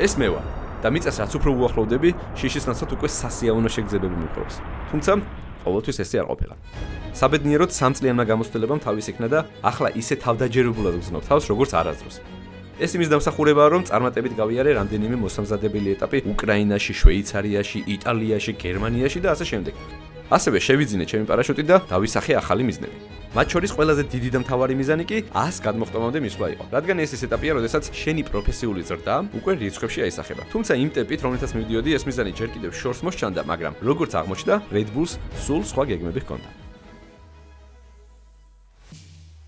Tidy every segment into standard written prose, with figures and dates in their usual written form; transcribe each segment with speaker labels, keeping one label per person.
Speaker 1: ეს მე ვარ და მიწას რაც უფრო უახლოვდები, შიშის ნაცვლად უკვე სასიამოვნო შეგრძნებები მიპყრობს. თუმცა ყოველთვის ესე არ ყოფილა. საბედნიეროდ 3 წლიანმა გამოცდილებამ თავის იქნა და ახლა ისე თავდაჯერებულად ვზნობ თავს, როგორც არასდროს. ეს იმის დამსახურებაა, რომ წარმატებით გავიარე რამდენიმე მოსამზადებელი ეტაპი უკრაინაში, შვეიცარიაში, იტალიაში, გერმანიაში და ასე შემდეგ. ასევე შევიძინე ჩემი პარაშუტი და დავისახე ახალი მიზნები. მათ შორის ყველაზე დიდი და მთავარი მიზანი კი 100 გადმოხტომამდე მისვლა იყო. რადგან ეს ეტაპია, როდესაც შენი პროფესიული ზრდა უკვე რიცხვებში აისახება. თუმცა იმ ტემპით, რომლითაც მივდიოდი, ეს მიზანი ჯერ კიდევ შორს მოსჩანდა, მაგრამ როგორც აღმოჩნდა, Red Bulls სულ სხვა გეგმები ჰქონდა.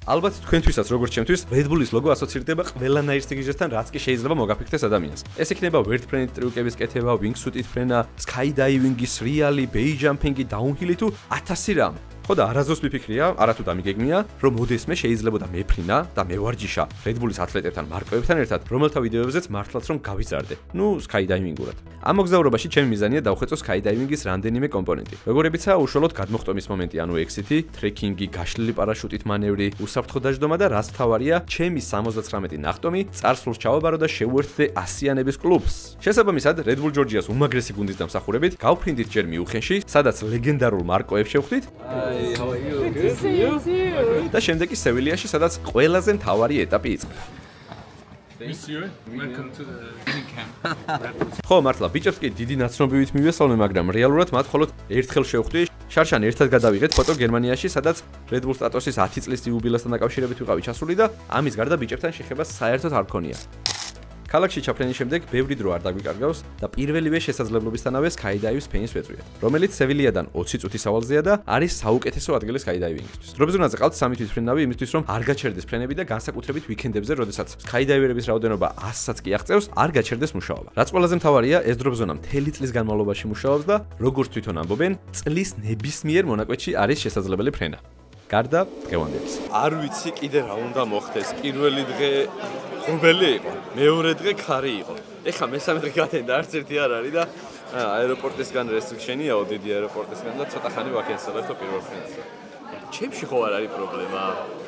Speaker 1: ალბათ თქვენთვისაც როგორც ჩემთვის Red Bull-ის ლოგო ასოცირდება ყველანაირ სიგიჟესთან, რაც კი შეიძლება მოგაფიქრდეს ადამიანს. ეს იქნება ვერტფრენით ტრიუკების კეთება, wingsuit-ით ფრენა, skydiving-ის რეალი, base jumping-ი, downhill-ი თუ 1000 რამ. ხო და არასდროს მიფიქრია, არათუ დამიგეგმია, რომ მოდესმე შეიძლებოდა მეფრინა და მევარჯიშა Red Bull-ის ათლეტებთან, მარკოებთან ერთად, რომელთა ვიდეოებზეც მართლაც რომ გავიზარდე. ნუ skydiving-ურად. ამ მოგზაურობაში ჩემი მიზანია დავხვეწო skydiving-ის რამდენიმე კომპონენტი. როგორებიცაა უშუალოდ გადმოხტომის მომენტი, ანუ exit-ი, trekking-ი, გაშლილი პარაშუტით მანევრი, უსაფრთხო დაждომა და რაც თავარია, ჩემი 79 ნახტომი წარსულს ჩავაბარო და შევუერთდე ასიანების კლუბს. შესაბამისად, Red Bull Georgia-ს უმაგრესი გუნდის დამსახურებით გავფრინდით ჯერ მიუხენში, სადაც ლეგენდარულ მარკოებს შევხვდით.
Speaker 2: How are you? Good to see you.
Speaker 1: და შემდეგ კი სევილიაში, სადაც ყველაზე მთავარი ეტაპი იწყება.
Speaker 2: Monsieur, welcome to the training camp.
Speaker 1: ხო, მართლა, ბიჭებს კი დიდი ნაცნობივით მივესალმე, მაგრამ რეალურად მათ მხოლოდ ერთხელ შევხვდი. შარშან ერთად გადავიღეთ ფოტო გერმანიაში, სადაც Red Bull სტატუსის 10 წლის იუბილესთან დაკავშირებით ვიყავი ჩასული და ამის გარდა ბიჭებთან შეხება საერთოდ არ მქონია. ქალაქში ჩაფრენის შემდეგ ბევრი დრო არ დაგვიკარგავს და პირველივე შესაძლებლობისთანავე skydiving-ს ფენის ვეწვიეთ, რომელიც სევილიადან 20 წუთის ავალზეა და არის საუკეთესო ადგილი skydiving-ისთვის. დრობზონაზე ყავთ 3 თვის ფრენავი იმისთვის, რომ არ გაჩერდეს ფრენები და განსაკუთრებით ვიკენდებზე, როდესაც skydiving-ების რაოდენობა 100-საც კი აღწევს, არ გაჩერდეს მუშაობა. რაც ყველაზე მთავარია, ეს დრობზონა მთელი წლის განმავლობაში მუშაობს და როგორც თვითონ ამბობენ, წლის ნებისმიერ მონაკვეთში არის შესაძლებელი ფრენა. გარდა დღევანდელის. არ ვიცი კიდე რა უნდა მოხდეს. პირველი დღე ღრუბელი იყო, მეორე დღე ქარი იყო. ეხლა მესამე დღე გადაინდა, არც ერთი არ არის და აეროპორტისგან restriction-იაო დიდი აეროპორტისგან და ცოტა ხანი ვაკენსელებთო პირველ ფრენას. ჩემში ხო არ არის პრობლემა.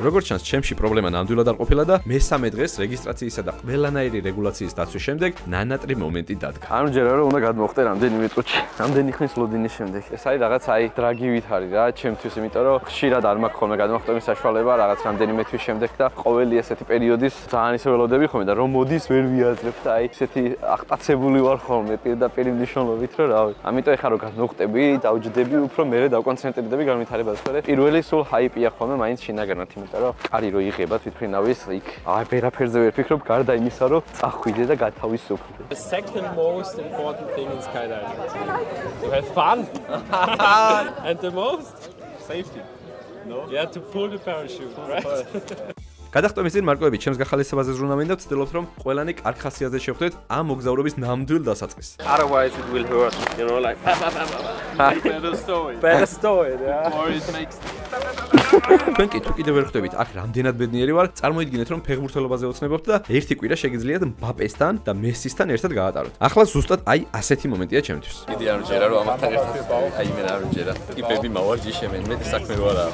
Speaker 1: როგორც ჩანს, ჩემში პრობლემა ნამდვილად არ ყოფილა და მესამე დღეს რეგისტრაციისა და ყველანაირი რეგულაციის დაცვის შემდეგ ნანატრი მომენტი დადგა.
Speaker 3: ანუ ჯერა რომ უნდა გადმოხტე რამდენიმე წუთში, რამდენი ხნის ლოდინის შემდეგ. ეს არის რაღაც დრაგივით არის რა, ჩემთვის, იმიტომ რომ ხშირად არ მაქვს ხოლმე გადმოხტომის საშუალება რაღაც რამდენიმე თვის შემდეგ და ყოველი ესეთი პერიოდის ძალიან ისე ველოდები ხოლმე და რომ მოდის ვერ ვიაზრებ და ესეთი აღტაცებული ვარ ხოლმე პირდაპირ მნიშვნელობით რომ რავი. ამიტომ ეხლა რომ გადმოხტები, დავჯდები, უფრო მერე დავკონცენტრირდები განვითარებაზე. პირველი სულ ჰაიპია ხოლმე მაინც შინაგანად, იმიტომ რომ კარი რო იღება თვითფრინავის იქ. ვერაფერზე ვერ ფიქრობ, გარდა იმისა, რომ წახვიდე და გათავისუფლდე.
Speaker 2: The second most important thing in skydiving. To have fun. And the most safety. No? Yeah, to pull the parachute, right?
Speaker 1: გადახტომის წინ მარკოები ჩემს გახალისებაზე ზრუნავენ და ვცდილობთ, რომ ყველანი კარგ ხასიათზე შევხვდეთ ამ მოგზაურობის ნამდვილ დასაწყისს.
Speaker 3: Otherwise it will hurt, you know, like
Speaker 2: Better story.
Speaker 3: better story, yeah.
Speaker 2: Or it makes
Speaker 1: თქვენ კი თუ კიდევ ვერ ხვდებით, აქ რამდენად ბედნიერი ვარ, წარმოიდგინეთ, რომ ფეხბურთელობაზე ოცნებობთ და ერთი კვირა შეგიძლიათ მბაპესთან და მესისთან ერთად გაატაროთ. ახლა ზუსტად აი ასეთი მომენტია ჩემთვის.
Speaker 3: კიდე არ ვჯერა რომ ამათთან ერთად აი მე არ ვჯერა. ტიპები მავარჯიშე მე მეტი საქმე რო არა.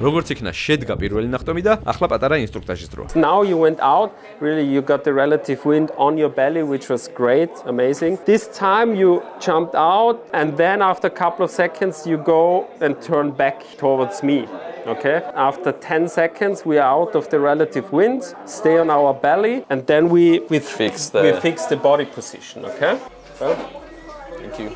Speaker 1: როგორც იქნა შედგა პირველი ნახტომი და ახლა პატარა ინსტრუქტაჟის დრო.
Speaker 2: Now you went out, really you got the relative wind on your belly, which was great, amazing. This time you jumped out and then after a couple of seconds you go and turn back towards me. Okay? After 10 seconds we are out of the relative wind, stay on our belly and then we fix the body position, okay? Well,
Speaker 3: Thank you.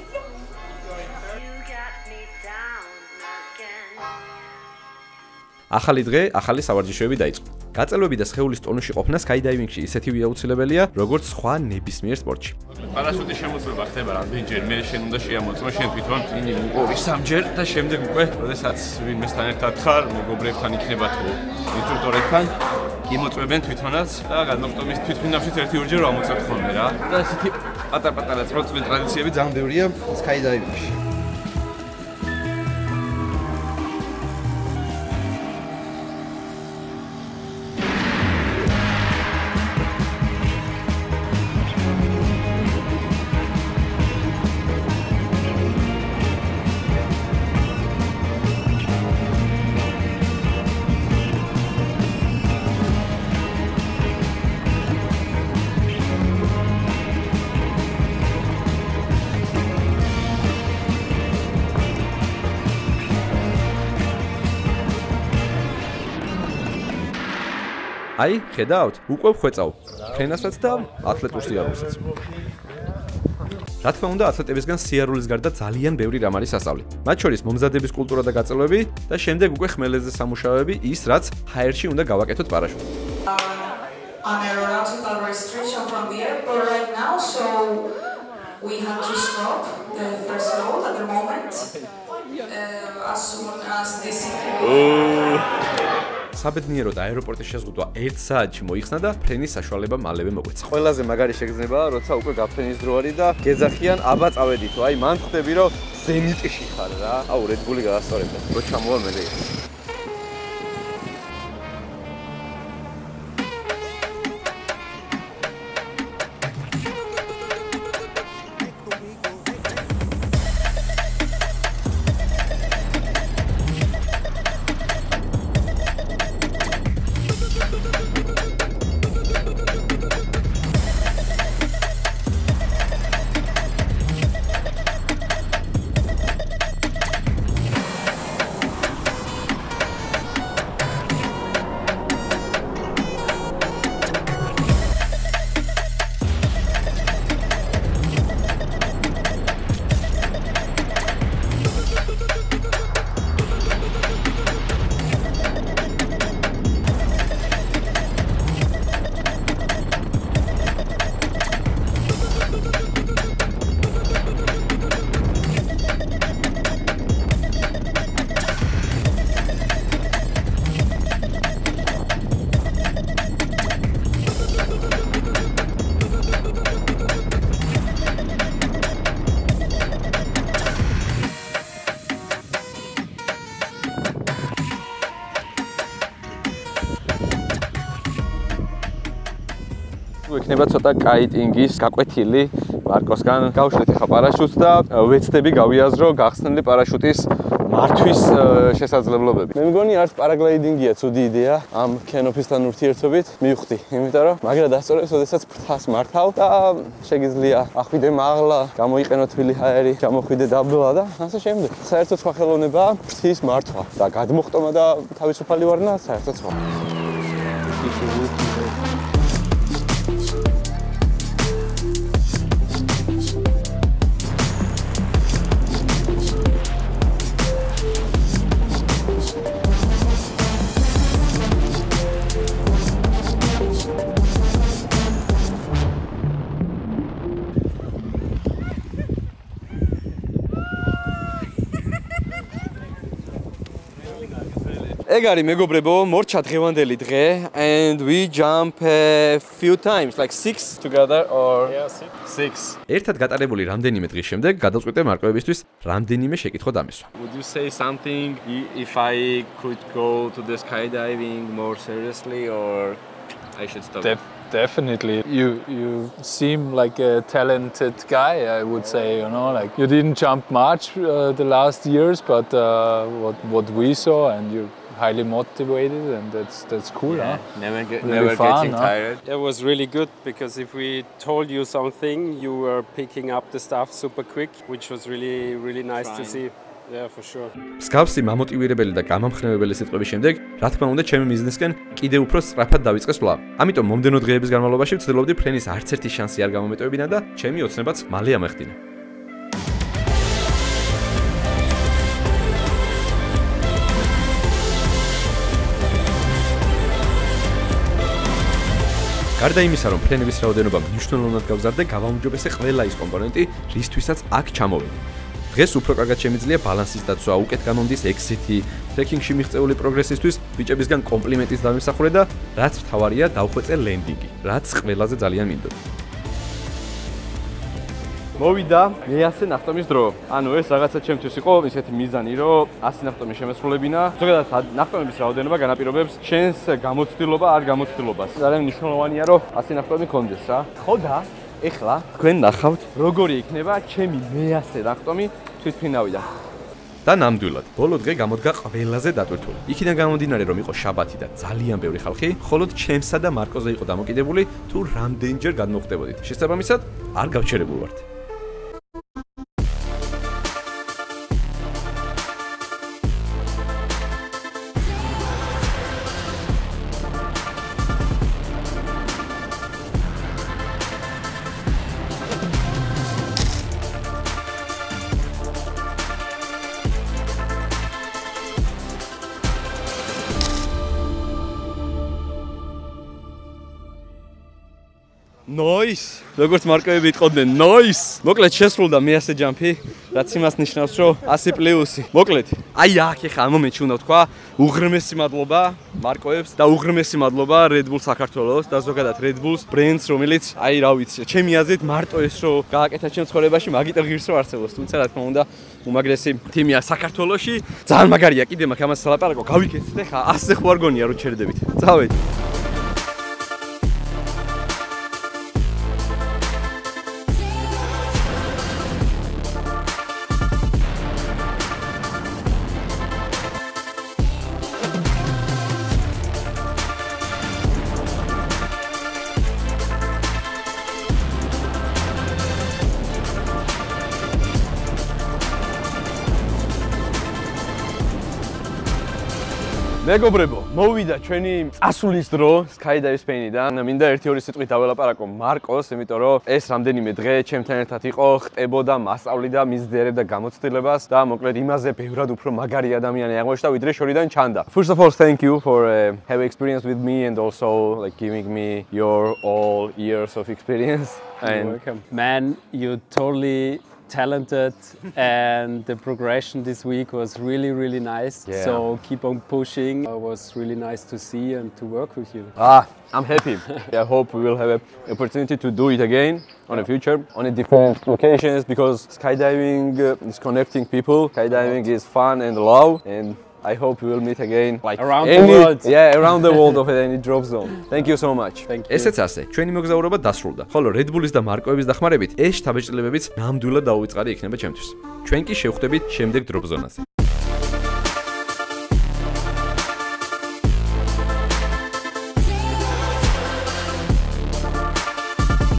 Speaker 1: ახალი დღე, ახალი სავარჯიშოები დაიწყო. გაწელვები და სხეულის ტონუსში ყოფნა skydiving-ში ისეთივე აუცილებელია, როგორც სხვა ნებისმიერ სპორტში.
Speaker 4: პარაშუტის შემოწმება ხდება რამდენჯერ, მე შენ უნდა შეამოწმო შენ თვითონ მინიმუმ 2-3ჯერ და შემდეგ უკვე, როდესაც ვინმესთან ერთად ხარ, მეგობრებთან იქნება თუ ინსტრუქტორებთან, იმოწმებენ თვითონაც და გადმოხტომის თვითმფრინავშიც 1-2ჯერ ვამოწევთ ხოლმე რა. და ესეთი პატარ-პატარა წვრილ ტრადიციები ძალიან ბევრია skydiving-ში. აი, ხედავთ, უკვე ვხვეწავ. ფრენასაც და ათლეტურ სიარულსაც. რა თქმა უნდა, ათლეტებისგან სიარულის გარდა ძალიან ბევრი რამ არის სასწავლი. მათ შორის მომზადების კულტურა და გაწელვები და შემდეგ უკვე ხმელეთზე სამუშაოები, ის რაც ჰაერში უნდა გავაკეთოთ პარაშუტით.
Speaker 5: On aeronautical restriction from the airport right now, so we have to stop the first load at the moment. As soon as this
Speaker 1: საბედნიეროდ აეროპორტის შეზღუდვა 1 საათში მოიხსნა და ფრენის საშუალება მალევე მოგვეცა. ყველაზე მაგარი შეგრძნება, როცა უკვე გაფრენის დრო არის და გეძახიან, აბა წავედითო. აი, მან ხვდები, რომ ზენიტში ხარ რა. აუ, Red Bull-ი გაასწორებდა. რო ჩამოვა მელე. იქნება ცოტა კაიტინგის გაკვეთილი მარკოსგან გავშვით ახლა პარაშუტს და ვეცდები გავიაზრო გახსნილი პარაშუტის მართვის შესაძლებლობები. მე მგონი არც პარაგლაიდინგია ცუდი იდეა ამ კენოფისთან ურთიერთობით მივხვდი, იმიტომ რომ მაგრა დასწორებს, ოდესაც ფრთას მართავ და შეგიძლია ახვიდე მაღლა, გამოიყენო თბილი ჰაერი, გამოხვიდე დაბლა და ასე შემდეგ. საერთოდ სხვა ხელოვნებაა ფრთის მართვა და გადმოხტომა და თავისუფალი ვარნა საერთოდ სხვა. ეგ არის მეგობრებო, მორჩა დღევანდელი დღე and we jump a few times like 6 together or
Speaker 4: yeah 6.
Speaker 1: ერთად გატარებული რამდენიმე დღის შემდეგ გადავწყვიტე მარკოებისთვის რამდენიმე შეკითხვა დამისვა.
Speaker 3: Would you say something if I could go to the skydiving more seriously or I should stop?
Speaker 4: Definitely. You seem like a talented guy, I would say, you know, like you didn't jump much the last years, but what we saw and you're highly motivated and that's cool,
Speaker 2: yeah.
Speaker 4: Huh?
Speaker 2: Never
Speaker 4: fun,
Speaker 2: getting
Speaker 4: huh?
Speaker 2: tired. It was really good because if we told you something, you were picking up the stuff super quick, which was really nice to see. Yeah, for sure.
Speaker 1: მსგავსი მამოტივირებელი და გამამხნევებელი სიტყვების შემდეგ, რა თქმა უნდა, ჩემი მიზნისკენ კიდევ უფრო სწრაფად დავიწყე სვლა. ამიტომ მომდენო დღეების განმავლობაში ვცდილობდი ფრენის არც ერთი შანსი არ გამომეტევინა და ჩემი ოცნებაც მალე ამეხდინა. გარდა იმისა, რომ ფრენების რაოდენობა მნიშვნელოვნად გავზარდა, გავაუმჯობესე ყველა ის კომპონენტი, რისთვისაც აქ ჩამოვედი. დღეს უფრო კარგად შემიძლია ბალანსის დაცვა, უკეთ გამომდის ექსიტი, ტრეკინგში მიღწეული პროგრესისთვის ბიჭებისგან კომპლიმენტის დამიმსახურე და რაც მთავარია, დავხვეწე ლენდინგი, რაც ყველაზე ძალიან მინდოდა.
Speaker 3: მოვიდა მე-100 ნახტომის დრო. ანუ ეს რაღაცა ჩემთვის იყო ისეთი მიზანი, რომ 100 ნახტომი შემესრულებინა. ზოგადად ნახტომების რაოდენობა განაპირობებს შენს გამოცდილობა არ გამოცდილობას. ძალიან მნიშვნელოვანია, რომ 100 ნახტომი გქონდეს რა. ხო და ეხლა თქვენ ნახავთ, როგორი იქნება ჩემი მე-100 ნახტომი თვითფრინავიდან.
Speaker 1: და ნამდვილად, ბოლო დღე გამოდგა ყველაზე დატვირთული. იქიდან გამომდინარე, რომ იყო შაბათი და ძალიან ბევრი ხალხი, მხოლოდ ჩემსა და მარკოზე იყო დამოკიდებული, თუ რამდენჯერ გადმოხდებოდით. შესაბამისად, არ გავჩერებულ ვართ.
Speaker 3: ნოის, როგორც მარკოები იტყოდნენ, ნოის. მოკლედ შესრულდა მე-100 ჯამპი, რაც იმას ნიშნავს, რომ 100 პლუსი. მოკლედ, აი აქ ახლა ამ მომენტში უნდა ვთქვა, უღრმესი მადლობა მარკოებს და უღრმესი მადლობა Red Bull საქართველოს და ზოგადად Red Bull-ს ბრენდს, რომელიც აი რა ვიცი, ჩემი აზრით მარტო ეს რო გააკეთა ჩემ ცხოვრებაში, მაგიტო ღირს რო არსებობს. თუმცა რა თქმა უნდა, უმაგრესი თიმია საქართველოში. ძალიან მაგარია, კიდე მაქვს ამას სალაპარაკო, გავიქეცეთ ახლა, 100 ხო არ გონია რომ ჩერდებით. წავედი. მეგობრებო, მოვიდა ჩვენი წასulis დრო Skydive Spain-დან. მინდა 1-2 სიტყვით დაველაპარაკო მარკოს, იმიტომ რომ ეს რამდენიმე დღე ჩემთან ერთად იყო, ხტებოდა, მასწავლიდა, მისდიერებდა გამოცდილებას და მოკლედ იმაზე ბევრად უფრო მაგარი ადამიანი აღმოჩნდა, ვიდრე შორიდან ჩანდა. First of all, thank you for having experience with me and also like giving me your all years of experience.
Speaker 2: You're welcome. Man, you're totally talented and the progression this week was really, really nice.
Speaker 3: Yeah.
Speaker 2: So keep on pushing. It was really nice to see and to work with you.
Speaker 3: I'm happy. I hope we will have an opportunity to do it again on the future, on a different locations, because skydiving is connecting people. Skydiving is fun and love, and I hope we will meet again like
Speaker 2: around the world.
Speaker 3: Yeah, around the world of any drop zone. Thank you so much.
Speaker 2: Thank you.
Speaker 1: ესეც ასე, ჩვენი მოგზაურობა დასრულდა. ხოლო Red Bull-ის და მარკოების დახმარებით ეს შთაბეჭდილებებიც ნამდვილად დაუვიწყარი იქნება ჩემთვის. ჩვენ კი შევხვდებით შემდეგ დროპ ზონაზე.